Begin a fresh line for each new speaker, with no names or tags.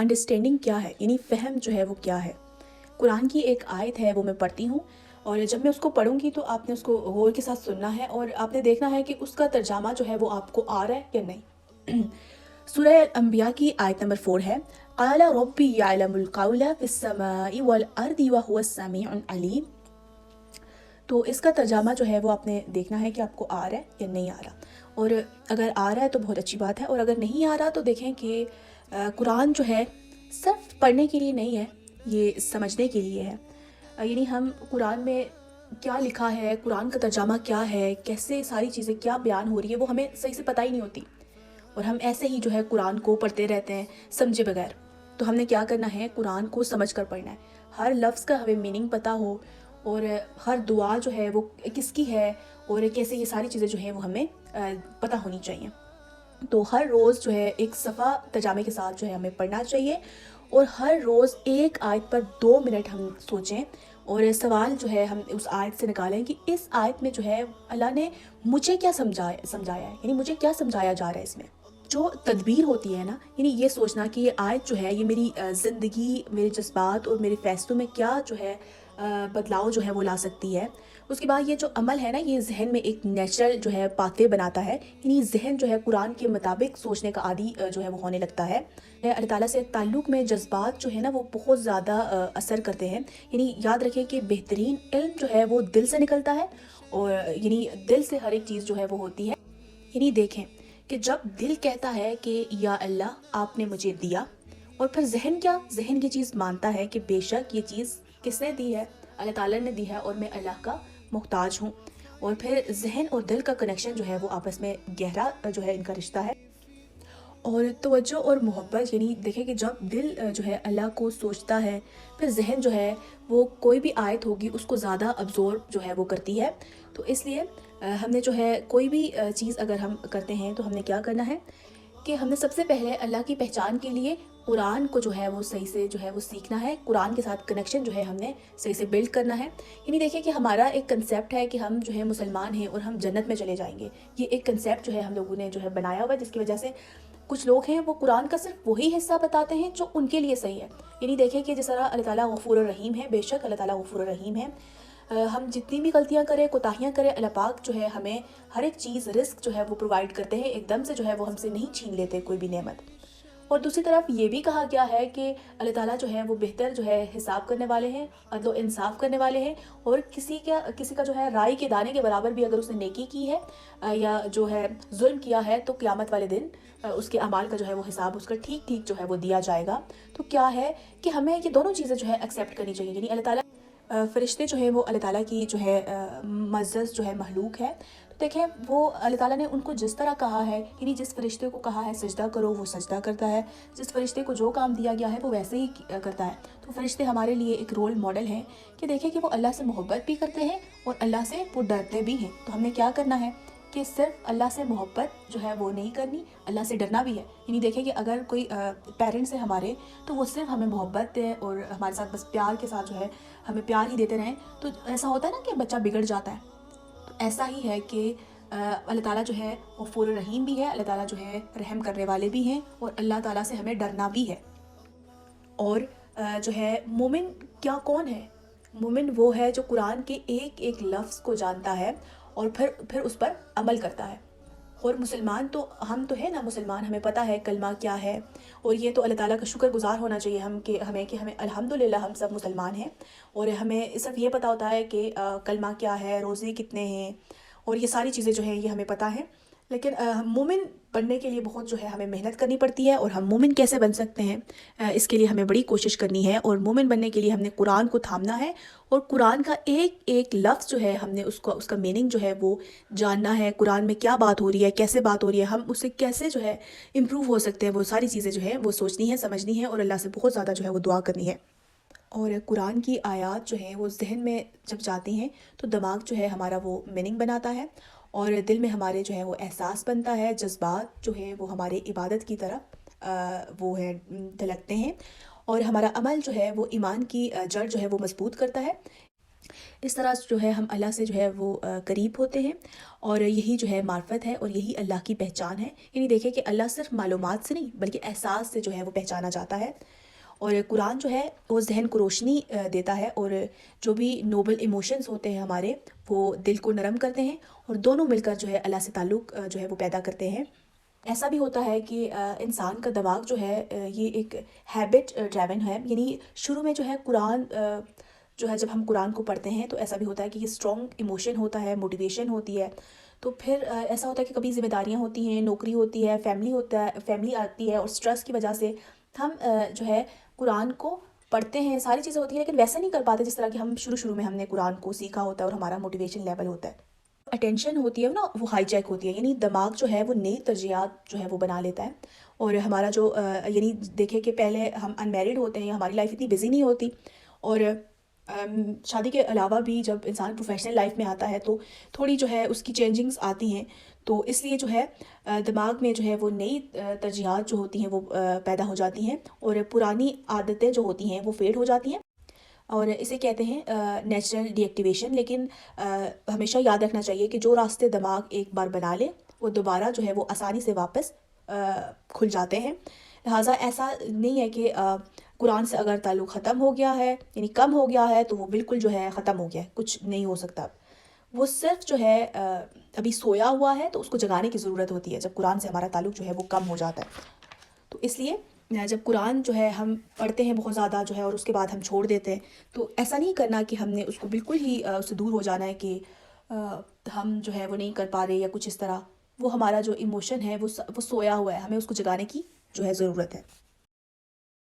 Understanding क्या है, यानी फ़हम जो है वो क्या है। कुरान की एक आयत है, वो मैं पढ़ती हूँ, और जब मैं उसको पढ़ूँगी तो आपने उसको गौर के साथ सुनना है और आपने देखना है कि उसका तर्जमा जो है वो आपको आ रहा है या नहीं। सूरह अंबिया की आयत नंबर 4 है, क़ाला रब्बी यअलमुल क़ौला फ़िस्समाइ वल अर्दि व हुवस समीउल अलीम। तो इसका तर्जमा जो है वो आपने देखना है कि आपको आ रहा है या नहीं आ रहा, और अगर आ रहा है तो बहुत अच्छी बात है, और अगर नहीं आ रहा तो देखें कि कुरान जो है सिर्फ पढ़ने के लिए नहीं है, ये समझने के लिए है। यानी हम कुरान में क्या लिखा है, कुरान का तर्जमा क्या है, कैसे सारी चीज़ें क्या बयान हो रही है, वो हमें सही से पता ही नहीं होती, और हम ऐसे ही जो है कुरान को पढ़ते रहते हैं समझे बगैर। तो हमने क्या करना है, कुरान को समझ कर पढ़ना है, हर लफ्ज़ का हमें मीनिंग पता हो, और हर दुआ जो है वो किसकी है, और कैसे ये सारी चीज़ें जो हैं वो हमें पता होनी चाहिए। तो हर रोज़ जो है एक सफ़ा तर्जमे के साथ जो है हमें पढ़ना चाहिए, और हर रोज़ एक आयत पर 2 मिनट हम सोचें, और सवाल जो है हम उस आयत से निकालें कि इस आयत में जो है अल्लाह ने मुझे क्या समझाया है, यानी मुझे क्या समझाया जा रहा है इसमें। जो तदबीर होती है ना, यानी ये सोचना कि ये आयत जो है ये मेरी ज़िंदगी, मेरे जज्बात और मेरे फ़ैसलों में क्या जो है बदलाव जो है वो ला सकती है। उसके बाद ये जो अमल है ना, ये ज़हन में एक नेचुरल जो है पाथवे बनाता है, यानी ज़हन जो है कुरान के मुताबिक सोचने का आदी जो है वो होने लगता है। अल्लाह ताला से ताल्लुक़ में जज्बात जो है ना वो बहुत ज़्यादा असर करते हैं। यानी याद रखें कि बेहतरीन इल्म जो है वो दिल से निकलता है, और यानी दिल से हर एक चीज़ जो है वो होती है। यानी देखें कि जब दिल कहता है कि या अल्लाह आपने मुझे दिया, और फिर ज़हन ये चीज़ मानता है कि बेशक ये चीज़ किसने दी है, अल्लाह ताला ने दी है, और मैं अल्लाह का मोहताज हूँ। और फिर ज़हन और दिल का कनेक्शन जो है वो आपस में गहरा जो है इनका रिश्ता है। और तवज्जो और मोहब्बत, यानी देखें कि जब दिल जो है अल्लाह को सोचता है, फिर ज़हन जो है वो कोई भी आयत होगी उसको ज़्यादा अब्ज़ॉर्ब जो है वो करती है। तो इसलिए हमने जो है कोई भी चीज़ अगर हम करते हैं तो हमने क्या करना है कि हमने सबसे पहले अल्लाह की पहचान के लिए कुरान को जो है वो सही से जो है वो सीखना है, कुरान के साथ कनेक्शन जो है हमने सही से बिल्ड करना है। यानी देखिए कि हमारा एक कंसेप्ट है कि हम जो है मुसलमान हैं और हम जन्नत में चले जाएंगे, ये एक कंसेप्ट जो है हम लोगों ने जो है बनाया हुआ है, जिसकी वजह से कुछ लोग हैं वो कुरान का सिर्फ वही हिस्सा बताते हैं जो उनके लिए सही है। यानी देखें कि जिस तरह अल्लाह ताला गफूर रहीम है, बेशक अल्लाह ताला गफूर रहीम है। हम जितनी भी गलतियां करें, कोताहियां करें, अल्लाह पाक जो है हमें हर एक चीज़ रिस्क जो है वो प्रोवाइड करते हैं, एकदम से जो है वो हमसे नहीं छीन लेते कोई भी नेमत। और दूसरी तरफ ये भी कहा गया है कि अल्लाह ताला जो है वो बेहतर जो है हिसाब करने वाले हैं, अदल इंसाफ करने वाले हैं, और किसी का जो है राई के दाने के बराबर भी अगर उसने नेकी की है या जो है जुल्म किया है, तो क़यामत वाले दिन उसके अमाल का जो है वो हिसाब उसका ठीक ठीक जो है वो दिया जाएगा। तो क्या है कि हमें ये दोनों चीज़ें जो है एक्सेप्ट करनी चाहिए। यानी अल्लाह ताला फ़रिश्ते जो हैं वो अल्लाह ताला की जो है मुअज़्ज़ज़ जो है महलूक है। तो देखें वो अल्लाह ताला ने उनको जिस तरह कहा है, यानी जिस फ़रिश्ते को कहा है सजदा करो वो सजदा करता है, जिस फ़रिश्ते को जो काम दिया गया है वो वैसे ही करता है। तो फ़रिश्ते हमारे लिए एक रोल मॉडल हैं कि देखें कि वो अल्लाह से मोहब्बत भी करते हैं और अल्लाह से वो डरते भी हैं। तो हमने क्या करना है कि सिर्फ अल्लाह से मोहब्बत जो है वो नहीं करनी, अल्लाह से डरना भी है। यानी देखें कि अगर कोई पेरेंट्स है हमारे, तो वो सिर्फ हमें मोहब्बत है और हमारे साथ बस प्यार के साथ जो है हमें प्यार ही देते रहें, तो ऐसा होता है ना कि बच्चा बिगड़ जाता है। तो ऐसा ही है कि अल्लाह ताला जो है गफूर रहीम भी है, अल्लाह ताला जो है रहम करने वाले भी हैं, और अल्लाह ताला से हमें डरना भी है। और जो है मोमिन क्या कौन है? मोमिन वो है जो कुरान के एक एक लफ्ज़ को जानता है और फिर उस पर अमल करता है। और मुसलमान तो हम तो है ना मुसलमान, हमें पता है कलमा क्या है, और ये तो अल्लाह ताला का शुक्रगुज़ार होना चाहिए हमें अल्हम्दुलिल्लाह हम सब मुसलमान हैं। और हमें सिर्फ ये पता होता है कि कलमा क्या है, रोज़े कितने हैं, और ये सारी चीज़ें जो हैं ये हमें पता है। लेकिन मोमिन बनने के लिए बहुत जो है हमें मेहनत करनी पड़ती है, और हम मोमिन कैसे बन सकते हैं इसके लिए हमें बड़ी कोशिश करनी है। और मोमिन बनने के लिए हमने कुरान को थामना है, और कुरान का एक एक लफ्ज़ जो है हमने उसका मीनिंग जो है वो जानना है। कुरान में क्या बात हो रही है, कैसे बात हो रही है, हम उससे कैसे जो है इम्प्रूव हो सकते हैं, वो सारी चीज़ें जो है वो सोचनी है, समझनी है, और अल्लाह से बहुत ज़्यादा जो है वो दुआ करनी है। और कुरान की आयत जो है वो जहन में जब जाती हैं तो दिमाग जो है हमारा वो मीनिंग बनाता है, और दिल में हमारे जो है वो एहसास बनता है, जज्बात जो है वो हमारे इबादत की तरफ वो है धलकते हैं, और हमारा अमल जो है वो ईमान की जड़ जो है वो मजबूत करता है। اس طرح جو ہے ہم اللہ سے جو ہے وہ قریب ہوتے ہیں، اور یہی جو ہے معرفت ہے اور یہی اللہ کی پہچان ہے۔ یعنی دیکھیں کہ اللہ صرف معلومات سے نہیں بلکہ احساس سے جو ہے وہ پہچانا جاتا ہے، اور قرآن جو ہے وہ ذہن کو روشنی دیتا ہے، اور جو بھی نوبل ایموشنز ہوتے ہیں ہمارے، وہ دل کو نرم کرتے ہیں، اور دونوں مل کر جو ہے اللہ سے تعلق جو ہے وہ پیدا کرتے ہیں۔ ایسا بھی ہوتا ہے کہ انسان کا دماغ جو ہے یہ ایک ہیبٹ ڈریون ہے، یعنی شروع میں جو ہے قرآن جو ہے جب ہم قرآن کو پڑھتے ہیں تو ایسا بھی ہوتا ہے کہ یہ اسٹرانگ ایموشن ہوتا ہے، موٹیویشن ہوتی ہے، تو پھر ایسا ہوتا ہے کہ کبھی ذمہ داریاں ہوتی ہیں، نوکری ہوتی ہے، فیملی آتی ہے، اور سٹریس کی وجہ سے ہم جو ہے قرآن کو پڑھتے ہیں، ساری چیزیں ہوتی ہیں، لیکن ویسا نہیں کر پاتے جس طرح کہ ہم شروع میں ہم نے قرآن کو سیکھا ہوتا ہے اور ہمارا موٹیویشن لیول ہوتا ہے۔ اٹینشن ہوتی ہے نا، وہ ہائی جیک ہوتی ہے، یعنی دماغ جو ہے وہ نئی ترجیحات جو ہے وہ بنا لیتا ہے، اور ہمارا جو یعنی دیکھیں کہ پہلے ہم ان میرڈ ہوتے ہیں، ہماری لائف اتنی بزی نہیں ہوتی، اور شادی کے علاوہ بھی جب انسان پروفیشنل لائف میں آتا ہے تو تھوڑی جو ہے اس کی چینجنگز آتی ہیں، تو اس لیے جو ہے دماغ میں جو ہے وہ نئی ترجیحات جو ہوتی ہیں وہ پیدا ہو جاتی ہیں، اور پرانی عادتیں جو ہوتی ہیں وہ فیڈ ہو جاتی ہیں، اور اسے کہتے ہیں نیچرل ڈی ایکٹیویشن۔ لیکن ہمیشہ یاد رکھنا چاہیے کہ جو راستے دماغ ایک بار بنا لے وہ دوبارہ جو ہے وہ آسانی سے واپس کھل جاتے ہیں، لہٰذا ایسا نہیں ہے کہ قرآن سے اگر تعلق ختم ہو گیا ہے، یعنی کم ہو گیا ہے، تو وہ بالکل جو ہے ختم ہو گیا ہے، کچھ نہیں ہو سکتا۔ وہ صرف جو ہے ابھی سویا ہوا ہے، تو اس کو جگانے کی ضرورت ہوتی ہے جب قرآن سے ہمارا تعلق جو ہے وہ کم ہو جاتا ہے۔ تو اس لیے جب قرآن جو ہے ہم پڑھتے ہیں بہت زیادہ جو ہے اور اس کے بعد ہم چھوڑ دیتے ہیں، تو ایسا نہیں کرنا کہ ہم نے اس کو بالکل ہی اس سے دور ہو جانا ہے کہ ہم جو ہے وہ نہیں کر پا رہے یا کچھ اس طرح۔ وہ ہمارا جو ایموشن ہے وہ سویا ہوا ہے، ہمیں اس کو جگانے کی جو ہے ضرورت ہے۔